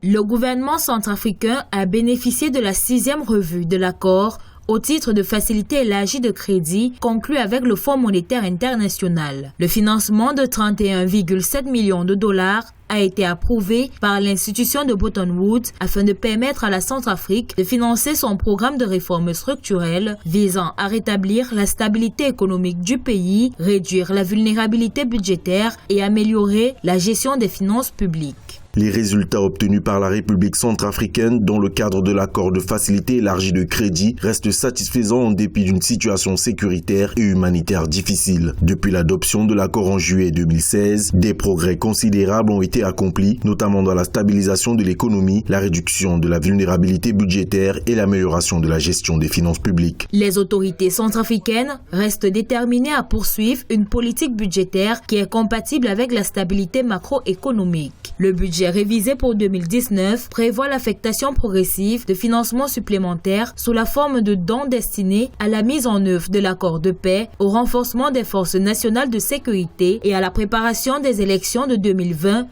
Le gouvernement centrafricain a bénéficié de la 6e revue de l'accord au titre de facilité élargie de crédit conclu avec le Fonds monétaire international. Le financement de 31,7 millions de dollars a été approuvé par l'institution de Bretton Woods afin de permettre à la Centrafrique de financer son programme de réformes structurelles visant à rétablir la stabilité économique du pays, réduire la vulnérabilité budgétaire et améliorer la gestion des finances publiques. Les résultats obtenus par la République centrafricaine dans le cadre de l'accord de facilité élargie de crédit restent satisfaisants en dépit d'une situation sécuritaire et humanitaire difficile. Depuis l'adoption de l'accord en juillet 2016, des progrès considérables ont été accomplis, notamment dans la stabilisation de l'économie, la réduction de la vulnérabilité budgétaire et l'amélioration de la gestion des finances publiques. Les autorités centrafricaines restent déterminées à poursuivre une politique budgétaire qui est compatible avec la stabilité macroéconomique. Le budget révisé pour 2019 prévoit l'affectation progressive de financements supplémentaires sous la forme de dons destinés à la mise en œuvre de l'accord de paix, au renforcement des forces nationales de sécurité et à la préparation des élections de 2020-2021.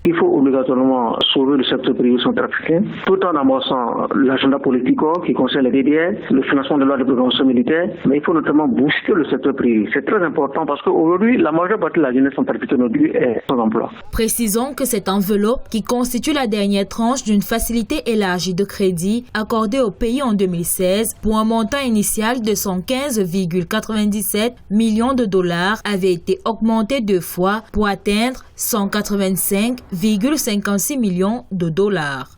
Il faut obligatoirement sauver le secteur privé centrafricain tout en amorçant l'agenda politique qui concerne les DDR, le financement de la programmation militaire, mais il faut notamment booster le secteur privé. C'est très important parce qu'aujourd'hui, la majeure partie de la jeunesse centrafricaine est sans emploi. Précisons que cette enveloppe, qui constitue la dernière tranche d'une facilité élargie de crédit accordée au pays en 2016 pour un montant initial de 115,97 millions de dollars, avait été augmentée 2 fois pour atteindre 185,56 millions de dollars.